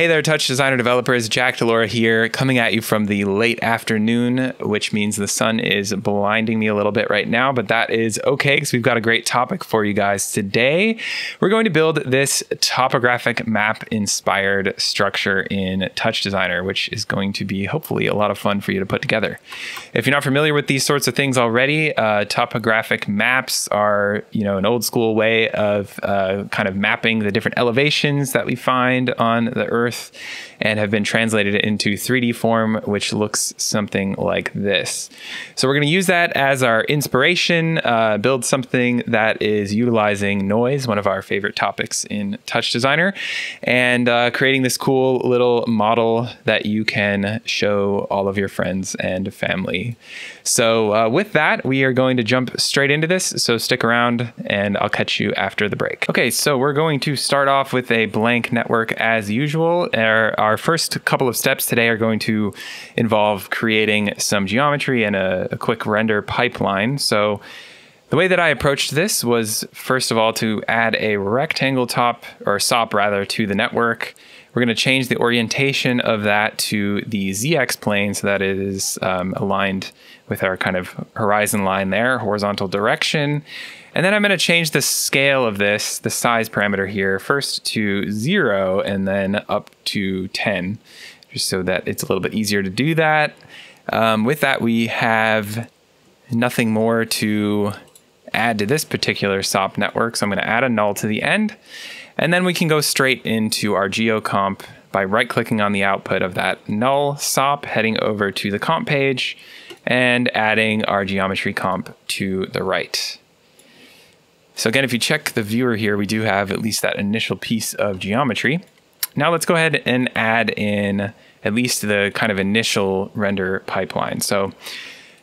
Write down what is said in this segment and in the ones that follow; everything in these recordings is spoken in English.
Hey there, TouchDesigner developers. DiLaura here, coming at you from the late afternoon, which means the sun is blinding me a little bit right now, but that is okay because we've got a great topic for you guys today. We're going to build this topographic map-inspired structure in TouchDesigner, which is going to be hopefully a lot of fun for you to put together. If you're not familiar with these sorts of things already, topographic maps are, an old school way of kind of mapping the different elevations that we find on the Earth and have been translated into 3D form, which looks something like this. So we're going to use that as our inspiration, build something that is utilizing noise, one of our favorite topics in TouchDesigner, and creating this cool little model that you can show all of your friends and family. So with that, we are going to jump straight into this. So stick around and I'll catch you after the break. Okay, so we're going to start off with a blank network as usual. Our first couple of steps today are going to involve creating some geometry and a quick render pipeline. So the way that I approached this was, first of all, to add a rectangle top, or SOP rather, to the network. We're going to change the orientation of that to the ZX plane so that it is aligned with our kind of horizon line there, horizontal direction. And then I'm going to change the scale of this, the size parameter here, first to 0 and then up to 10, just so that it's a little bit easier to do that. With that, we have nothing more to add to this particular SOP network. So I'm going to add a null to the end. And then we can go straight into our geocomp by right-clicking on the output of that null SOP, heading over to the comp page, and adding our geometry comp to the right. So again, if you check the viewer here, we do have at least that initial piece of geometry. Now let's go ahead and add in at least the kind of initial render pipeline. So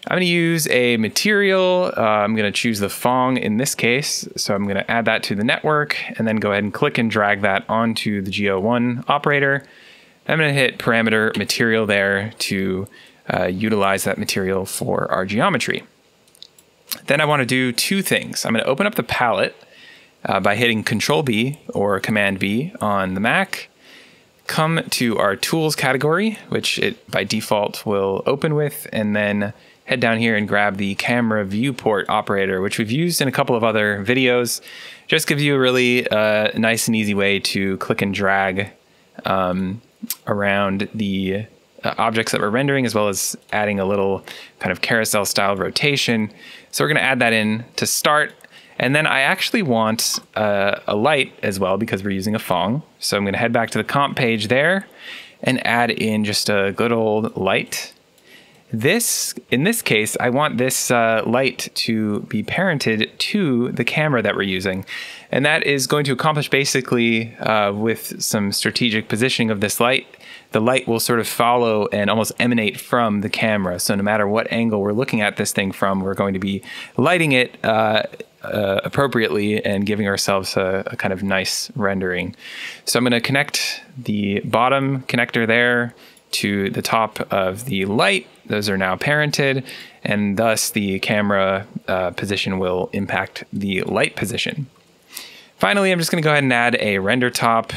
I'm going to use a material. I'm going to choose the Fong in this case. So I'm going to add that to the network and then go ahead and click and drag that onto the Geo1 operator. I'm going to hit parameter material there to utilize that material for our geometry. Then I want to do two things. I'm going to open up the palette by hitting Control B or Command B on the Mac. Come to our Tools category, which it by default will open with, and then head down here and grab the Camera Viewport operator, which we've used in a couple of other videos. Just gives you a really nice and easy way to click and drag around the objects that we're rendering, as well as adding a little kind of carousel style rotation. So we're going to add that in to start. And then I actually want a light as well because we're using a Fong. So I'm going to head back to the comp page there and add in just a good old light. In this case, I want this light to be parented to the camera that we're using. And that is going to accomplish basically with some strategic positioning of this light. The light will sort of follow and almost emanate from the camera. So no matter what angle we're looking at this thing from, we're going to be lighting it appropriately and giving ourselves a kind of nice rendering. So I'm going to connect the bottom connector there to the top of the light. Those are now parented, and thus the camera position will impact the light position. Finally, I'm just going to go ahead and add a render top.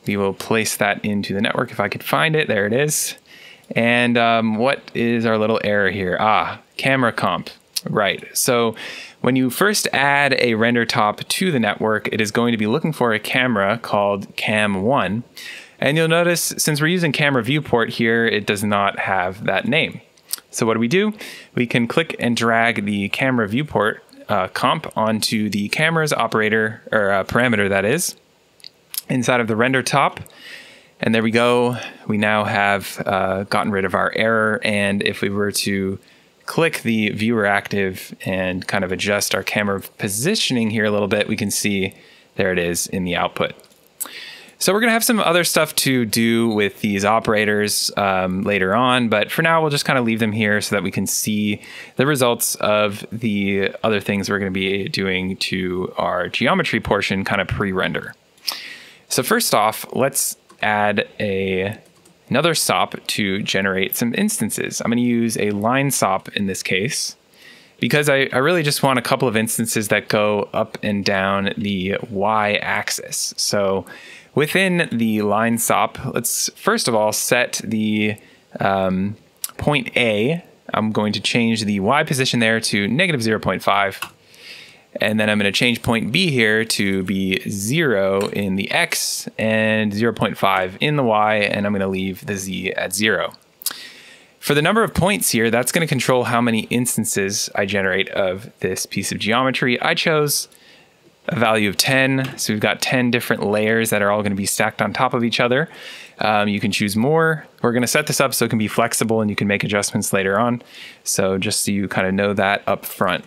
We will place that into the network if I could find it. There it is. And what is our little error here? Camera comp. Right. So when you first add a render top to the network, it is going to be looking for a camera called Cam1. And you'll notice, since we're using Camera Viewport here, it does not have that name. So what do? We can click and drag the Camera Viewport comp onto the camera's operator, or parameter that is, inside of the render top. And there we go. We now have gotten rid of our error. And if we were to click the viewer active and kind of adjust our camera positioning here a little bit, we can see there it is in the output. So we're going to have some other stuff to do with these operators later on, but for now we'll just kind of leave them here so that we can see the results of the other things we're going to be doing to our geometry portion kind of pre-render. So first off, let's add another SOP to generate some instances. I'm going to use a line SOP in this case. because I really just want a couple of instances that go up and down the y-axis. So within the line stop, let's first of all set the point A. I'm going to change the y position there to negative 0.5. And then I'm going to change point B here to be 0 in the x and 0.5 in the y, and I'm going to leave the z at 0. For the number of points here, that's going to control how many instances I generate of this piece of geometry. I chose a value of 10, so we've got 10 different layers that are all going to be stacked on top of each other. You can choose more. We're going to set this up so it can be flexible and you can make adjustments later on. So just so you kind of know that up front.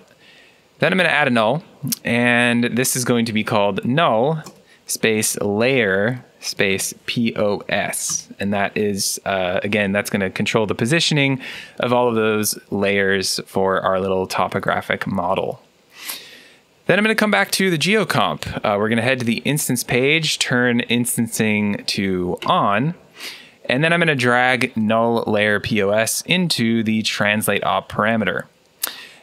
Then I'm going to add a null, and this is going to be called null space layer space POS. And that is, again, that's going to control the positioning of all of those layers for our little topographic model. Then I'm going to come back to the geocomp. We're going to head to the instance page, turn instancing to on, and then I'm going to drag null layer POS into the translate op parameter.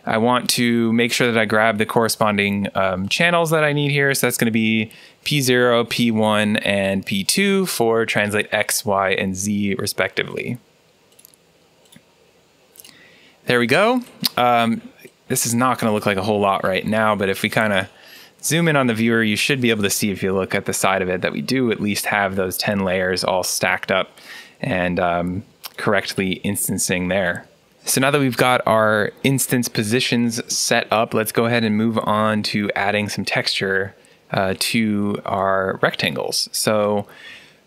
I want to make sure that I grab the corresponding channels that I need here. So that's going to be P0, P1, and P2 for translate X, Y, and Z respectively. There we go. This is not going to look like a whole lot right now, but if we kind of zoom in on the viewer, you should be able to see if you look at the side of it that we do at least have those 10 layers all stacked up and correctly instancing there. So now that we've got our instance positions set up, let's go ahead and move on to adding some texture to our rectangles. So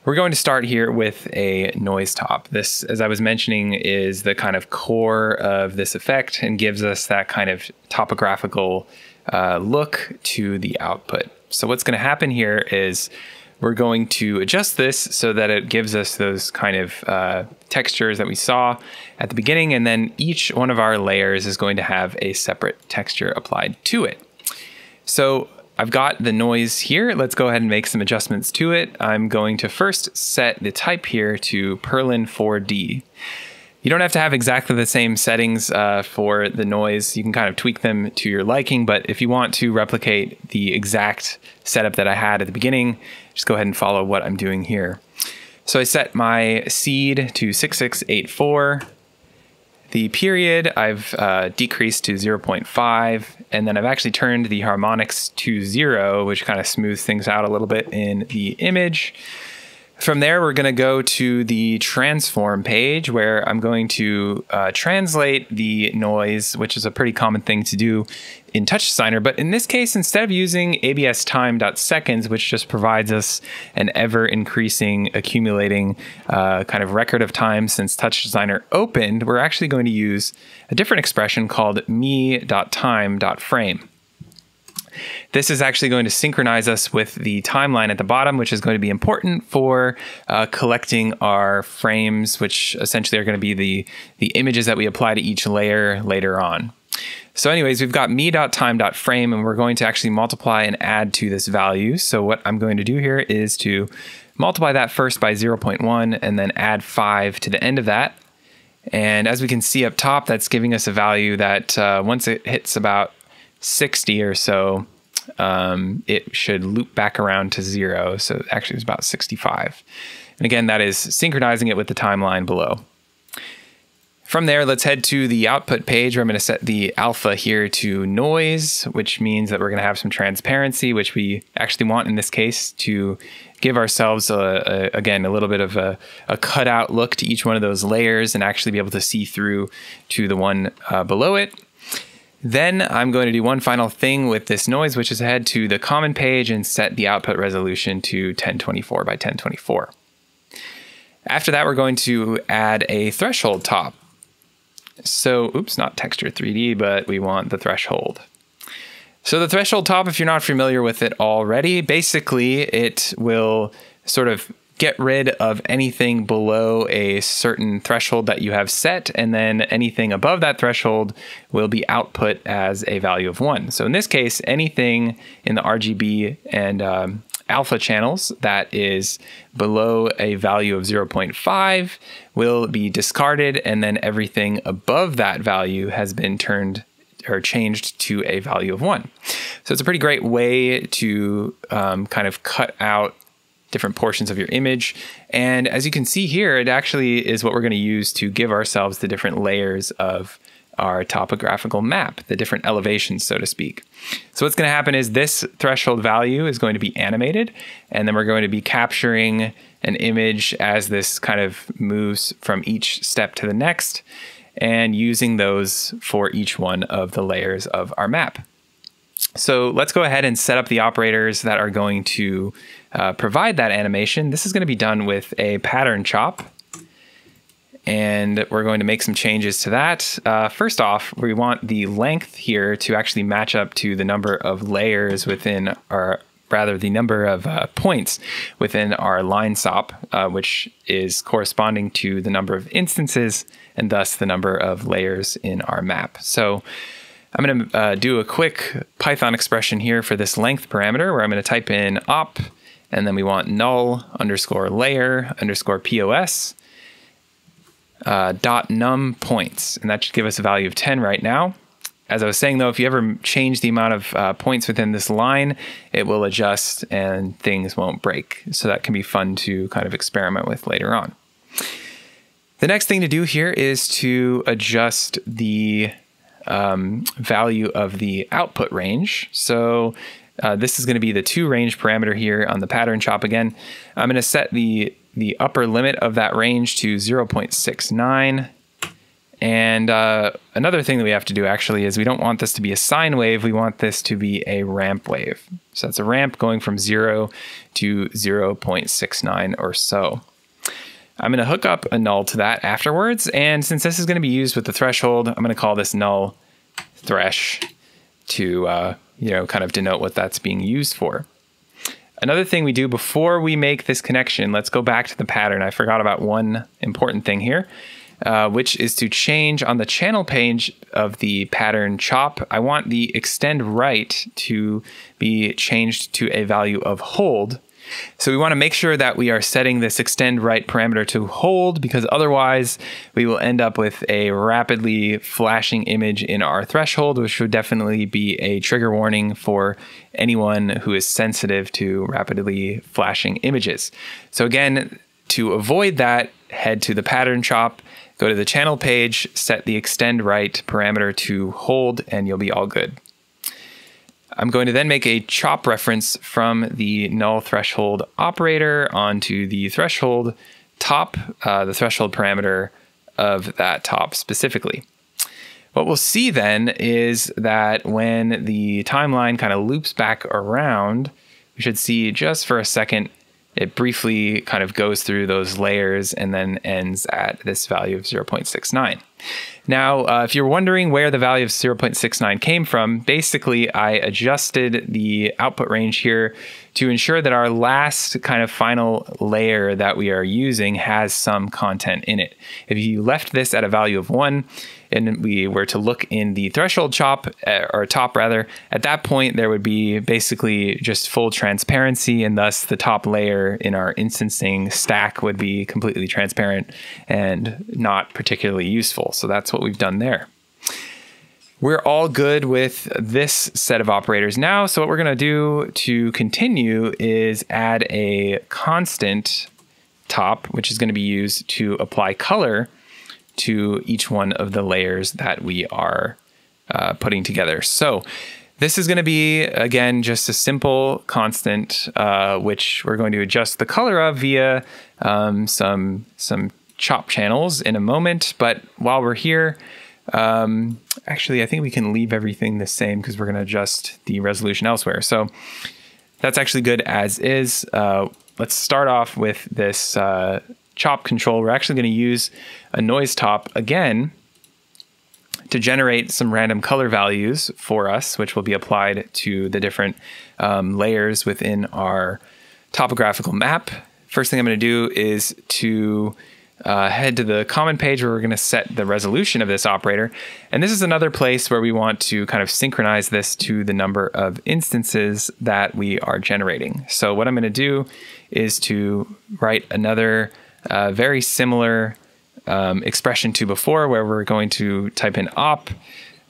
we're going to start here with a noise top. This, as I was mentioning, is the kind of core of this effect and gives us that kind of topographical look to the output. So what's going to happen here is we're going to adjust this so that it gives us those kind of textures that we saw at the beginning, and then each one of our layers is going to have a separate texture applied to it. So I've got the noise here. Let's go ahead and make some adjustments to it. I'm going to first set the type here to Perlin 4D. You don't have to have exactly the same settings for the noise. You can kind of tweak them to your liking, but if you want to replicate the exact setup that I had at the beginning, just go ahead and follow what I'm doing here. So I set my seed to 6684. The period I've decreased to 0.5, and then I've actually turned the harmonics to 0, which kind of smooths things out a little bit in the image. From there, we're going to go to the transform page where I'm going to translate the noise, which is a pretty common thing to do in TouchDesigner. But in this case, instead of using ABS time.seconds, which just provides us an ever increasing, accumulating kind of record of time since TouchDesigner opened, we're actually going to use a different expression called me.time.frame. This is actually going to synchronize us with the timeline at the bottom, which is going to be important for collecting our frames, which essentially are going to be the images that we apply to each layer later on. So anyways, we've got me.time.frame, and we're going to actually multiply and add to this value. So what I'm going to do here is to multiply that first by 0.1 and then add 5 to the end of that. And as we can see up top, that's giving us a value that once it hits about 60 or so, it should loop back around to 0. So actually it's about 65. And again, that is synchronizing it with the timeline below. From there, let's head to the output page where I'm going to set the alpha here to noise, which means that we're going to have some transparency, which we actually want in this case to give ourselves, again, a little bit of a cutout look to each one of those layers and actually be able to see through to the one below it. Then I'm going to do one final thing with this noise, which is head to the common page and set the output resolution to 1024 by 1024. After that, we're going to add a threshold top. So, oops, not texture 3D, but we want the threshold. So the threshold top, if you're not familiar with it already, basically it will sort of get rid of anything below a certain threshold that you have set, and then anything above that threshold will be output as a value of 1. So in this case, anything in the RGB and alpha channels that is below a value of 0.5 will be discarded, and then everything above that value has been turned or changed to a value of 1. So it's a pretty great way to kind of cut out different portions of your image. And as you can see here, it actually is what we're going to use to give ourselves the different layers of our topographical map, the different elevations, so to speak. So what's going to happen is this threshold value is going to be animated, and then we're going to be capturing an image as this kind of moves from each step to the next, and using those for each one of the layers of our map. So let's go ahead and set up the operators that are going to provide that animation. This is going to be done with a pattern chop, and we're going to make some changes to that. First off, we want the length here to actually match up to the number of layers within our, rather the number of points within our line SOP, which is corresponding to the number of instances and thus the number of layers in our map. So I'm going to do a quick Python expression here for this length parameter, where I'm going to type in op, and then we want null underscore layer underscore POS dot num points. And that should give us a value of 10 right now. As I was saying, though, if you ever change the amount of points within this line, it will adjust and things won't break. So that can be fun to kind of experiment with later on. The next thing to do here is to adjust the value of the output range. So this is going to be the to range parameter here on the pattern chop again. I'm going to set the upper limit of that range to 0.69. And another thing that we have to do actually is we don't want this to be a sine wave. We want this to be a ramp wave. So that's a ramp going from 0 to 0.69 or so. I'm going to hook up a null to that afterwards. And since this is going to be used with the threshold, I'm going to call this null thresh to kind of denote what that's being used for. Another thing we do before we make this connection, let's go back to the pattern. I forgot about one important thing here, which is to change on the channel page of the pattern chop. I want the extend right to be changed to a value of hold. So we want to make sure that we are setting this extend right parameter to hold, because otherwise we will end up with a rapidly flashing image in our threshold, which would definitely be a trigger warning for anyone who is sensitive to rapidly flashing images. So again, to avoid that, head to the pattern chop, go to the channel page, set the extend right parameter to hold, and you'll be all good. I'm going to then make a chop reference from the null threshold operator onto the threshold top, the threshold parameter of that top specifically. What we'll see then is that when the timeline kind of loops back around, we should see just for a second, it briefly kind of goes through those layers and then ends at this value of 0.69. Now, if you're wondering where the value of 0.69 came from, basically I adjusted the output range here to ensure that our last kind of final layer that we are using has some content in it. If you left this at a value of 1 and we were to look in the threshold chop, or top rather, at that point there would be basically just full transparency, and thus the top layer in our instancing stack would be completely transparent and not particularly useful. So that's what we've done there. We're all good with this set of operators now. So what we're going to do to continue is add a constant top, which is going to be used to apply color to each one of the layers that we are putting together. So this is going to be, again, just a simple constant, which we're going to adjust the color of via some chop channels in a moment. But while we're here, actually, I think we can leave everything the same because we're going to adjust the resolution elsewhere. So that's actually good as is. Let's start off with this chop control. We're actually going to use a noise top again to generate some random color values for us, which will be applied to the different layers within our topographical map. First thing I'm going to do is to head to the common page where we're going to set the resolution of this operator. And this is another place where we want to kind of synchronize this to the number of instances that we are generating. So what I'm going to do is to write another very similar expression to before, where we're going to type in op,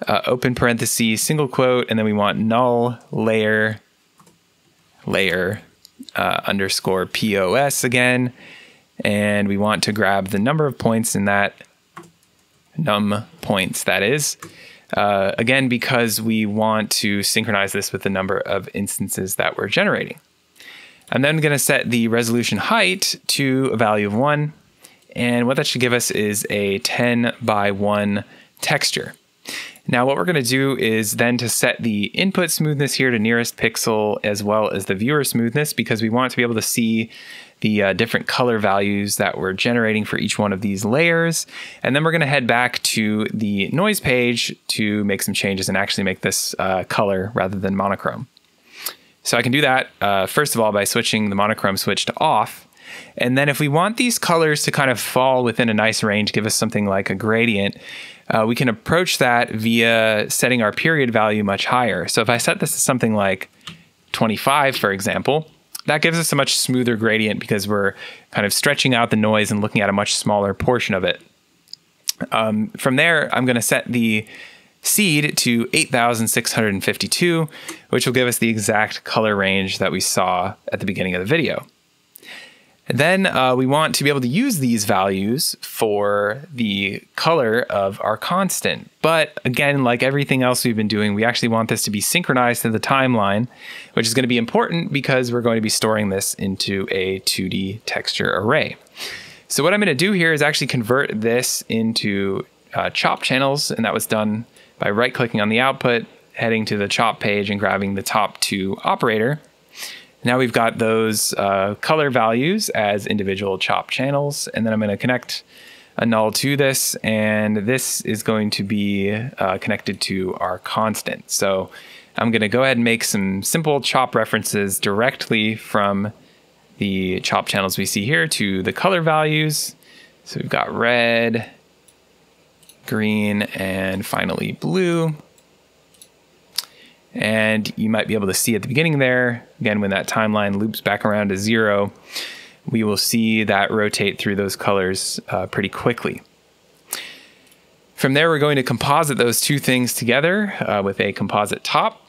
open parenthesis, single quote, and then we want null layer underscore POS again. And we want to grab the number of points in that, num points that is. Again, because we want to synchronize this with the number of instances that we're generating. I'm then going to set the resolution height to a value of 1. And what that should give us is a 10 by 1 texture. Now what we're going to do is then to set the input smoothness here to nearest pixel as well as the viewer smoothness, because we want to be able to see the different color values that we're generating for each one of these layers. And then we're going to head back to the noise page to make some changes and actually make this color rather than monochrome. So I can do that first of all by switching the monochrome switch to off. And then if we want these colors to kind of fall within a nice range, give us something like a gradient, we can approach that via setting our period value much higher. So if I set this to something like 25, for example, that gives us a much smoother gradient because we're kind of stretching out the noise and looking at a much smaller portion of it. From there, I'm going to set the seed to 8,652, which will give us the exact color range that we saw at the beginning of the video. And then we want to be able to use these values for the color of our constant. But again, like everything else we've been doing, we actually want this to be synchronized to the timeline, which is going to be important because we're going to be storing this into a 2D texture array. So what I'm going to do here is actually convert this into chop channels, and that was done by right-clicking on the output, heading to the chop page and grabbing the top 2 operator. Now we've got those color values as individual chop channels, and then I'm going to connect a null to this, and this is going to be connected to our constant. So I'm going to go ahead and make some simple chop references directly from the chop channels we see here to the color values. So we've got red, green, and finally blue. And you might be able to see at the beginning there, again, when that timeline loops back around to 0, we will see that rotate through those colors pretty quickly. From there, we're going to composite those two things together with a composite top.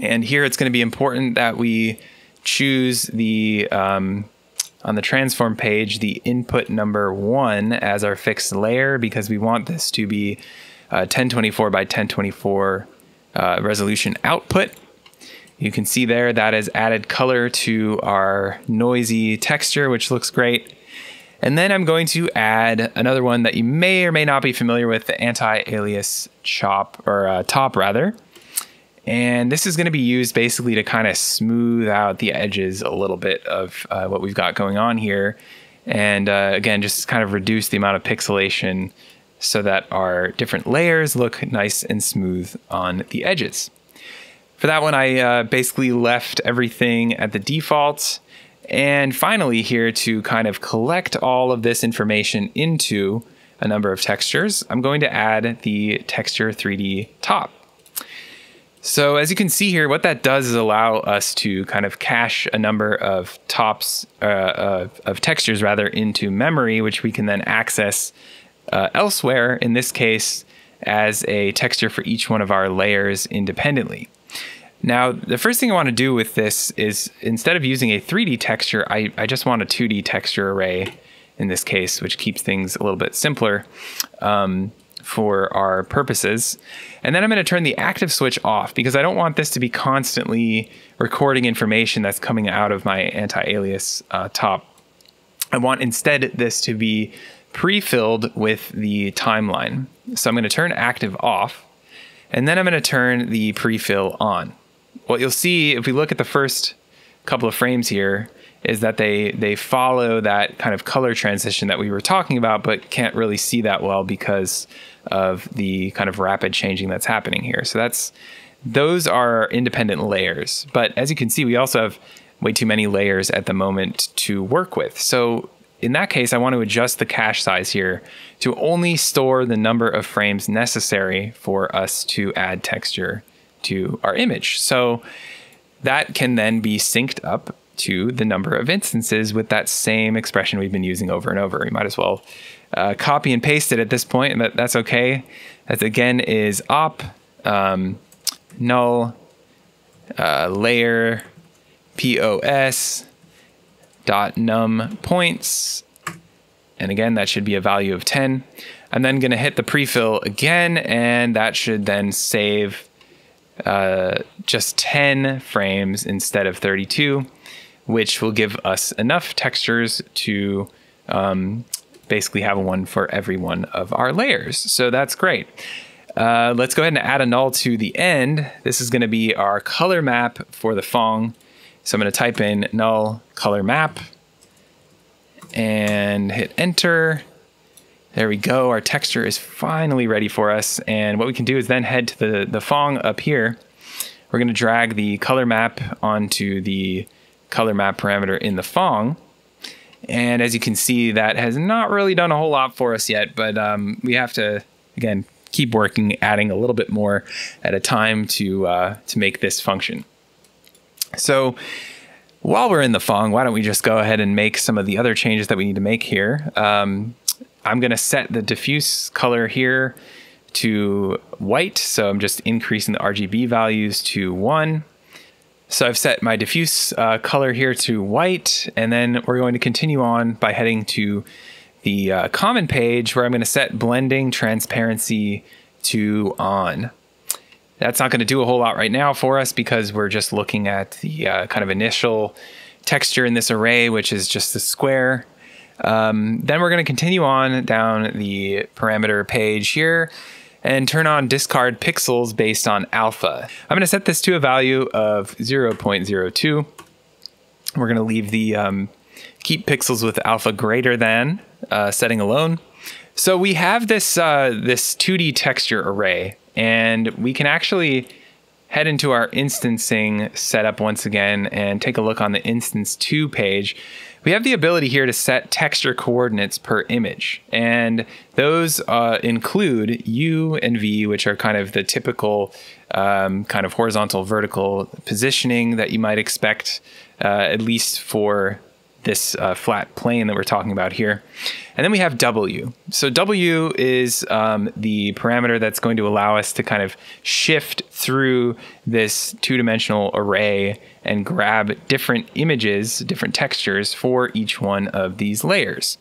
And here it's going to be important that we choose the, on the transform page, the input number 1 as our fixed layer, because we want this to be 1024 by 1024 resolution output. You can see there that has added color to our noisy texture, which looks great. And then I'm going to add another one that you may or may not be familiar with, the anti-alias top rather. And this is going to be used basically to kind of smooth out the edges a little bit of what we've got going on here. And again, just kind of reduce the amount of pixelation so that our different layers look nice and smooth on the edges. For that one, I basically left everything at the default. And finally here, to kind of collect all of this information into a number of textures, I'm going to add the texture 3D top. So as you can see here, what that does is allow us to kind of cache a number of tops, of textures rather, into memory, which we can then access elsewhere, in this case, as a texture for each one of our layers independently. Now, the first thing I want to do with this is, instead of using a 3D texture, I just want a 2D texture array in this case, which keeps things a little bit simpler for our purposes. And then I'm going to turn the active switch off because I don't want this to be constantly recording information that's coming out of my anti-alias top. I want instead this to be pre-filled with the timeline. So I'm going to turn active off, and then I'm going to turn the pre-fill on. What you'll see if we look at the first couple of frames here is that they follow that kind of color transition that we were talking about, but can't really see that well because of the kind of rapid changing that's happening here. So those are independent layers. But as you can see, we also have way too many layers at the moment to work with. So in that case, I want to adjust the cache size here to only store the number of frames necessary for us to add texture to our image. So that can then be synced up to the number of instances with that same expression we've been using over and over. You might as well copy and paste it at this point, but that's okay. That again is op null layer pos dot num points. And again, that should be a value of 10. I'm then going to hit the prefill again, and that should then save just 10 frames instead of 32, which will give us enough textures to basically have one for every one of our layers. So that's great. Let's go ahead and add a null to the end. This is going to be our color map for the Phong. So I'm going to type in null color map and hit enter. There we go. Our texture is finally ready for us. And what we can do is then head to the Phong up here. We're going to drag the color map onto the color map parameter in the Phong. And as you can see, that has not really done a whole lot for us yet, but we have to, again, keep working, adding a little bit more at a time to make this function. So while we're in the Phong, why don't we just go ahead and make some of the other changes that we need to make here. I'm going to set the diffuse color here to white. So I'm just increasing the RGB values to 1. So I've set my diffuse color here to white, and then we're going to continue on by heading to the common page where I'm going to set blending transparency to on. That's not going to do a whole lot right now for us because we're just looking at the kind of initial texture in this array, which is just a square. Then we're going to continue on down the parameter page here and turn on discard pixels based on alpha. I'm going to set this to a value of 0.02. We're going to leave the keep pixels with alpha greater than setting alone. So we have this this 2D texture array, and we can actually head into our instancing setup once again and take a look on the instance 2 page. We have the ability here to set texture coordinates per image, and those include U and V, which are kind of the typical kind of horizontal vertical positioning that you might expect, at least for this flat plane that we're talking about here. And then we have W. So W is the parameter that's going to allow us to kind of shift through this two-dimensional array and grab different images, different textures for each one of these layers.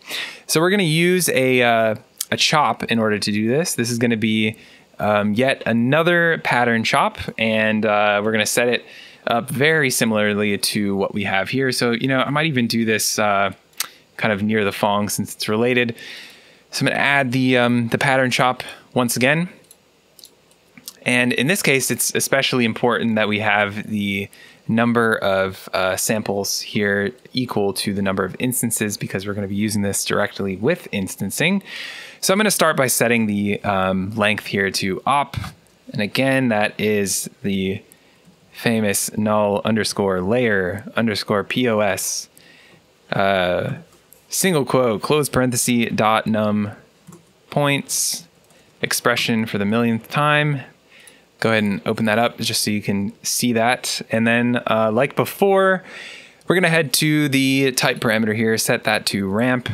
So we're going to use a chop in order to do this. This is going to be yet another pattern chop, and we're going to set it up very similarly to what we have here. So, you know, I might even do this kind of near the Phong since it's related. So I'm going to add the pattern chop once again. And in this case, it's especially important that we have the number of samples here equal to the number of instances, because we're going to be using this directly with instancing. So I'm going to start by setting the length here to op. And again, that is the famous null underscore layer underscore POS single quote close parenthesis dot num points expression for the millionth time. Go ahead and open that up just so you can see that. And then like before, we're going to head to the type parameter here, set that to ramp,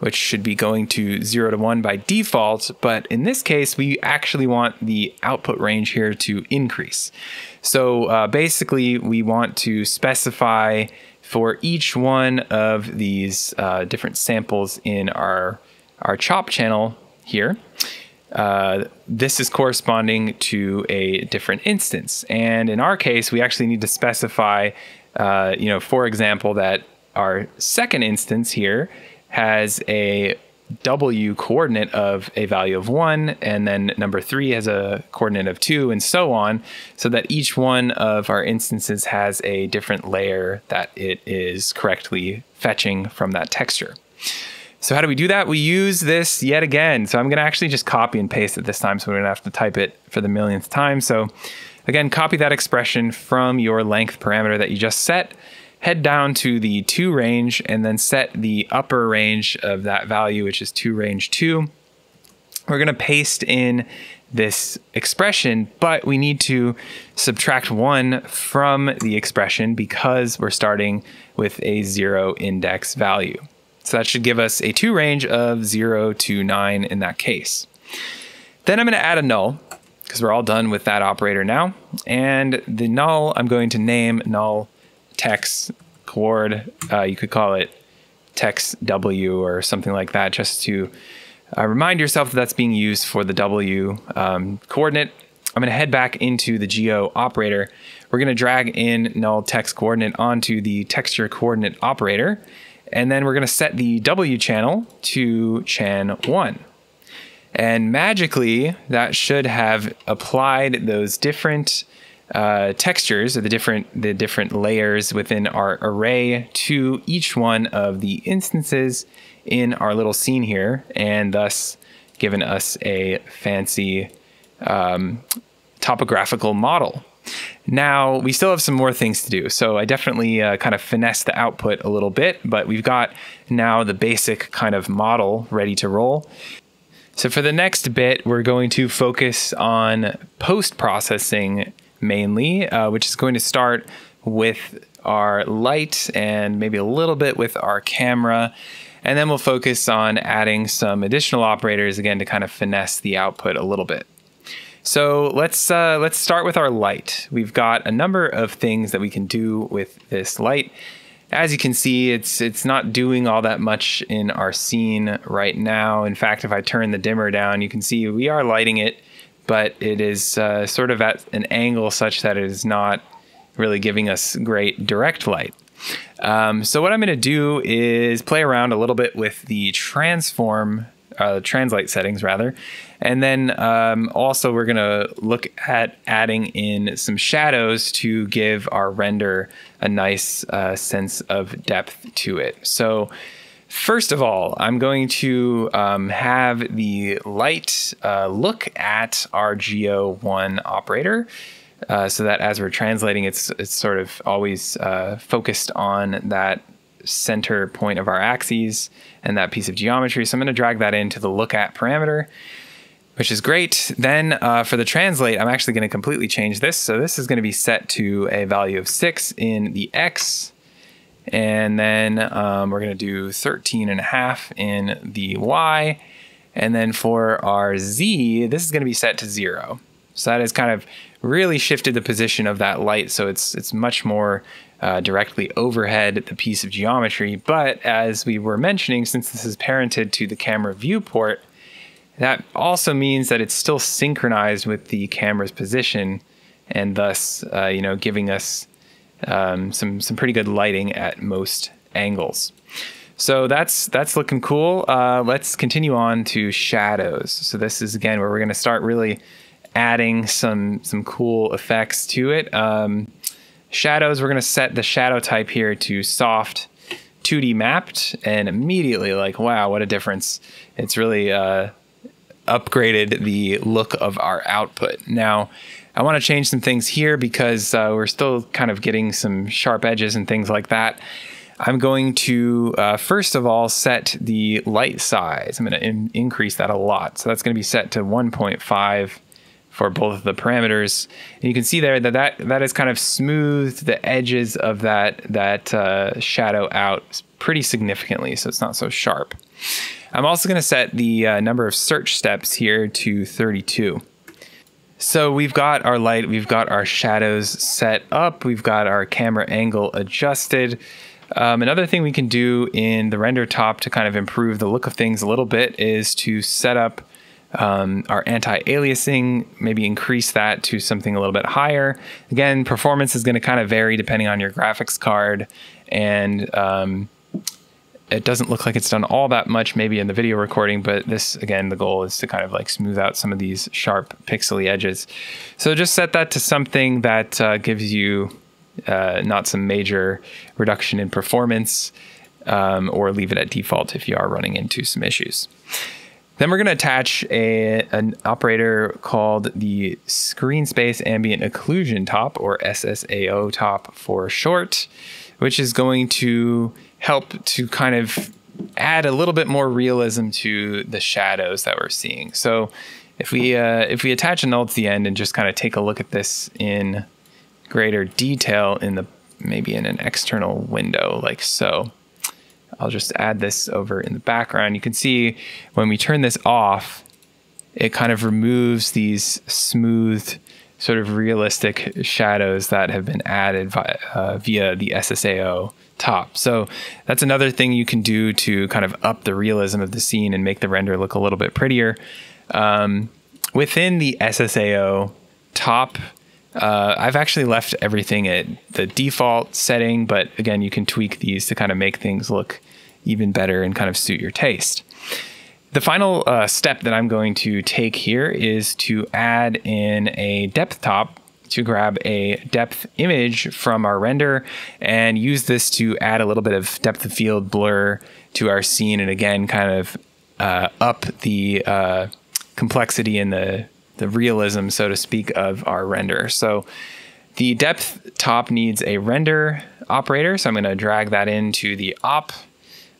which should be going to 0 to 1 by default. But in this case, we actually want the output range here to increase. So basically, we want to specify for each one of these different samples in our chop channel here, this is corresponding to a different instance. And in our case, we actually need to specify, for example, that our second instance here has a W coordinate of a value of 1, and then number 3 has a coordinate of 2, and so on, so that each one of our instances has a different layer that it is correctly fetching from that texture. So how do we do that? We use this yet again. So I'm going to actually just copy and paste it this time, so we don't have to type it for the millionth time. So again, copy that expression from your length parameter that you just set, head down to the 2 range, and then set the upper range of that value, which is 2 range 2. We're going to paste in this expression, but we need to subtract 1 from the expression because we're starting with a 0 index value. So that should give us a 2 range of 0 to 9 in that case. Then I'm going to add a null because we're all done with that operator now. And the null I'm going to name null text coord. You could call it text W or something like that, just to remind yourself that that's being used for the W coordinate. I'm going to head back into the geo operator. We're going to drag in null text coordinate onto the texture coordinate operator. And then we're going to set the W channel to chan1. And magically, that should have applied those different textures, or the different layers within our array to each one of the instances in our little scene here, and thus given us a fancy topographical model. Now, we still have some more things to do, so I definitely kind of finessed the output a little bit, but we've got now the basic kind of model ready to roll. So for the next bit, we're going to focus on post-processing mainly, which is going to start with our light and maybe a little bit with our camera. And then we'll focus on adding some additional operators again to kind of finesse the output a little bit. So let's start with our light. We've got a number of things that we can do with this light. As you can see, it's not doing all that much in our scene right now. In fact, if I turn the dimmer down, you can see we are lighting it, but it is sort of at an angle such that it is not really giving us great direct light. So what I'm going to do is play around a little bit with the translate settings rather. And then also we're going to look at adding in some shadows to give our render a nice sense of depth to it. So first of all, I'm going to have the light look at our Geo1 operator so that as we're translating, it's sort of always focused on that center point of our axes and that piece of geometry. So I'm going to drag that into the look at parameter, which is great. Then for the translate, I'm actually going to completely change this. So this is going to be set to a value of 6 in the X. And then we're going to do 13.5 in the Y. And then for our Z, this is going to be set to 0. So that has kind of really shifted the position of that light. So it's much more directly overhead the piece of geometry. But as we were mentioning, since this is parented to the camera viewport, that also means that it's still synchronized with the camera's position, and thus, giving us some pretty good lighting at most angles. So that's looking cool. Let's continue on to shadows. So this is again where we're going to start really adding some cool effects to it. Shadows, we're going to set the shadow type here to soft 2D mapped, and immediately, like, wow, what a difference. It's really upgraded the look of our output. Now, I want to change some things here because we're still kind of getting some sharp edges and things like that. I'm going to, first of all, set the light size. I'm going to increase that a lot. So that's going to be set to 1.5 for both of the parameters. And you can see there that has kind of smoothed the edges of that shadow out pretty significantly, so it's not so sharp. I'm also going to set the number of search steps here to 32. So we've got our light, we've got our shadows set up, we've got our camera angle adjusted. Another thing we can do in the render top to kind of improve the look of things a little bit is to set up our anti-aliasing, maybe increase that to something a little bit higher. Again, performance is going to kind of vary depending on your graphics card, and it doesn't look like it's done all that much maybe in the video recording, but this, again, the goal is to kind of like smooth out some of these sharp pixely edges. So just set that to something that gives you not some major reduction in performance, or leave it at default if you are running into some issues. Then we're going to attach an operator called the Screen Space Ambient Occlusion Top, or SSAO top for short, which is going to help to kind of add a little bit more realism to the shadows that we're seeing. So if we attach a null to the end and just kind of take a look at this in greater detail maybe in an external window like so. I'll just add this over in the background. You can see when we turn this off, it kind of removes these smooth, sort of realistic shadows that have been added via the SSAO top. So that's another thing you can do to kind of up the realism of the scene and make the render look a little bit prettier. Within the SSAO top, I've actually left everything at the default setting, but again, you can tweak these to kind of make things look even better and kind of suit your taste. The final step that I'm going to take here is to add in a depth top to grab a depth image from our render and use this to add a little bit of depth of field blur to our scene, and again, kind of up the complexity and the realism, so to speak, of our render. So the depth top needs a render operator, so I'm going to drag that into the op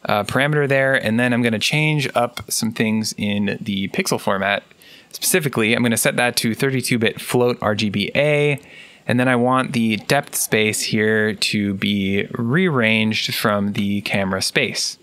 parameter there, and then I'm going to change up some things in the pixel format. Specifically, I'm going to set that to 32-bit float RGBA, and then I want the depth space here to be rearranged from the camera space.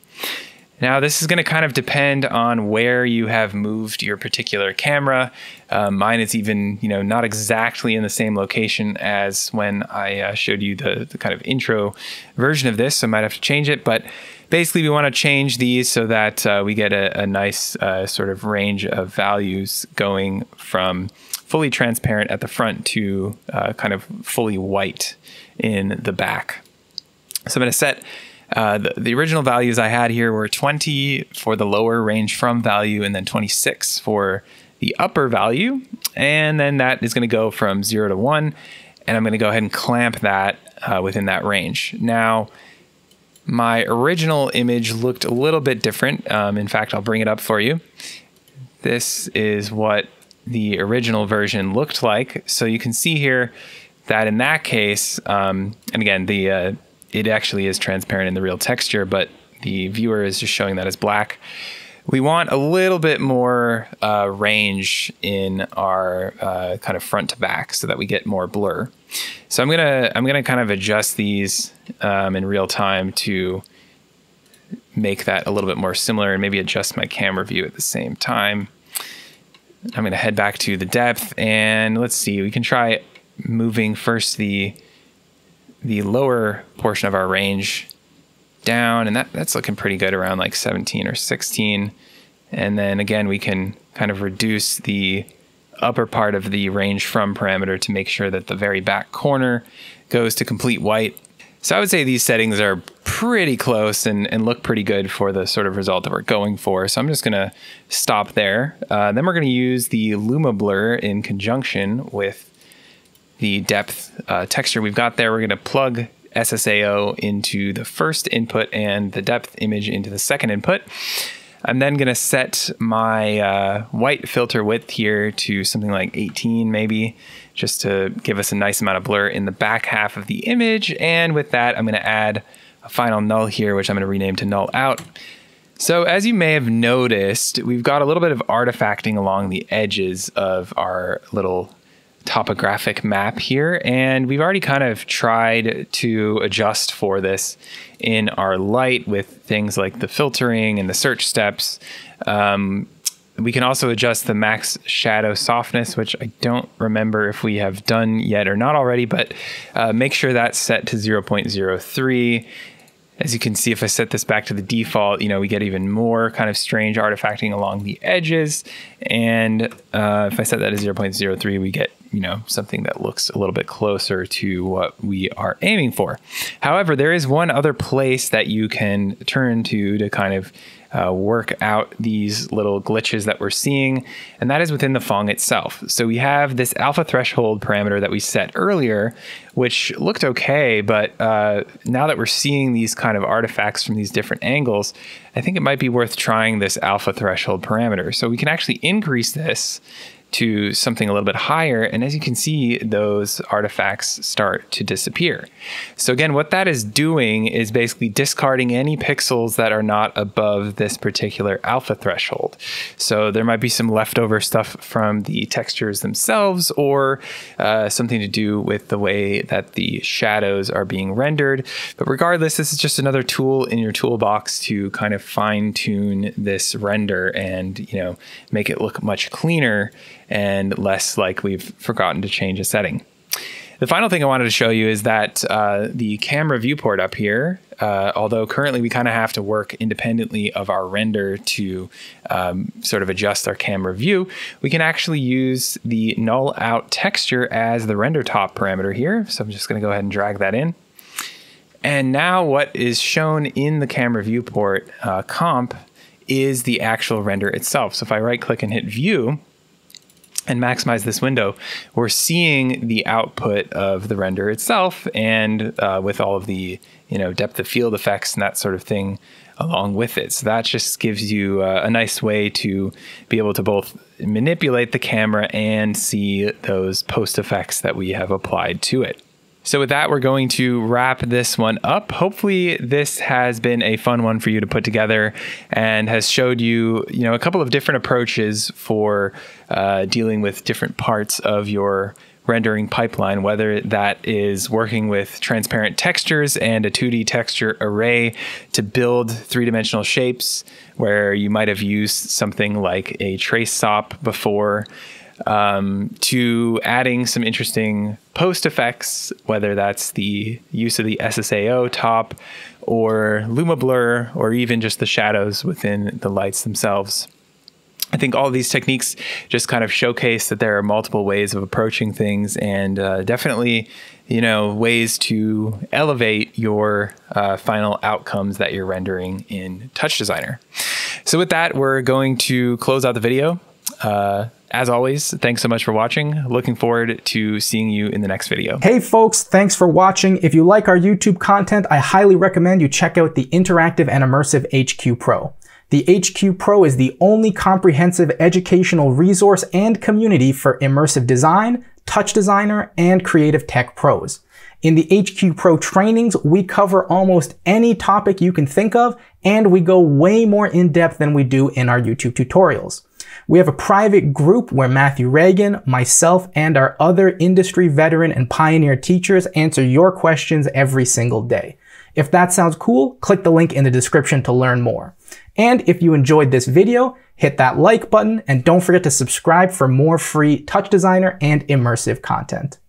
Now, this is going to kind of depend on where you have moved your particular camera. Mine is even, not exactly in the same location as when I showed you the kind of intro version of this, so I might have to change it. But basically, we want to change these so that we get a nice sort of range of values going from fully transparent at the front to kind of fully white in the back. So I'm going to set the original values I had here were 20 for the lower range from value, and then 26 for the upper value. And then that is going to go from 0 to 1. And I'm going to go ahead and clamp that within that range. Now, my original image looked a little bit different. In fact, I'll bring it up for you. This is what the original version looked like. So you can see here that in that case, and again, it actually is transparent in the real texture, but the viewer is just showing that as black. We want a little bit more range in our kind of front to back so that we get more blur. So I'm gonna kind of adjust these in real time to make that a little bit more similar, and maybe adjust my camera view at the same time. I'm gonna head back to the depth, and let's see, we can try moving first the lower portion of our range down, and that's looking pretty good, around like 17 or 16. And then again, we can kind of reduce the upper part of the range from parameter to make sure that the very back corner goes to complete white. So I would say these settings are pretty close and look pretty good for the sort of result that we're going for. So I'm just gonna stop there. Then we're gonna use the Luma blur in conjunction with the depth texture we've got there. We're going to plug SSAO into the first input and the depth image into the second input. I'm then going to set my white filter width here to something like 18 maybe, just to give us a nice amount of blur in the back half of the image. And with that, I'm going to add a final null here, which I'm going to rename to null out. So as you may have noticed, we've got a little bit of artifacting along the edges of our little topographic map here, and we've already kind of tried to adjust for this in our light with things like the filtering and the search steps. We can also adjust the max shadow softness, which I don't remember if we have done yet or not already, but make sure that's set to 0.03. As you can see, if I set this back to the default, we get even more kind of strange artifacting along the edges. And if I set that to 0.03, we get, something that looks a little bit closer to what we are aiming for. However, there is one other place that you can turn to kind of work out these little glitches that we're seeing, and that is within the Phong itself. So we have this alpha threshold parameter that we set earlier, which looked okay, but now that we're seeing these kind of artifacts from these different angles, I think it might be worth trying this alpha threshold parameter. So we can actually increase this to something a little bit higher. And as you can see, those artifacts start to disappear. So again, what that is doing is basically discarding any pixels that are not above this particular alpha threshold. So there might be some leftover stuff from the textures themselves, or something to do with the way that the shadows are being rendered. But regardless, this is just another tool in your toolbox to kind of fine tune this render and, you know, make it look much cleaner and less like we've forgotten to change a setting. The final thing I wanted to show you is that the camera viewport up here, although currently we kind of have to work independently of our render to sort of adjust our camera view, we can actually use the null out texture as the render top parameter here. So I'm just going to go ahead and drag that in. And now what is shown in the camera viewport comp is the actual render itself. So if I right click and hit view and maximize this window, we're seeing the output of the render itself, and with all of the, you know, depth of field effects and that sort of thing along with it. So that just gives you a nice way to be able to both manipulate the camera and see those post effects that we have applied to it. So with that, we're going to wrap this one up. Hopefully this has been a fun one for you to put together and has showed you, a couple of different approaches for dealing with different parts of your rendering pipeline, whether that is working with transparent textures and a 2D texture array to build three-dimensional shapes, where you might have used something like a trace sop before, to adding some interesting post effects, whether that's the use of the SSAO top or Luma blur, or even just the shadows within the lights themselves. I think all of these techniques just kind of showcase that there are multiple ways of approaching things, and definitely, ways to elevate your final outcomes that you're rendering in TouchDesigner. So with that, we're going to close out the video. As always, thanks so much for watching. Looking forward to seeing you in the next video. Hey folks, thanks for watching. If you like our YouTube content, I highly recommend you check out the Interactive and Immersive HQ Pro. The HQ Pro is the only comprehensive educational resource and community for immersive design, TouchDesigner, and creative tech pros. In the HQ Pro trainings, we cover almost any topic you can think of, and we go way more in depth than we do in our YouTube tutorials. We have a private group where Matthew Reagan, myself, and our other industry veteran and pioneer teachers answer your questions every single day. If that sounds cool, click the link in the description to learn more. And if you enjoyed this video, hit that like button and don't forget to subscribe for more free TouchDesigner and immersive content.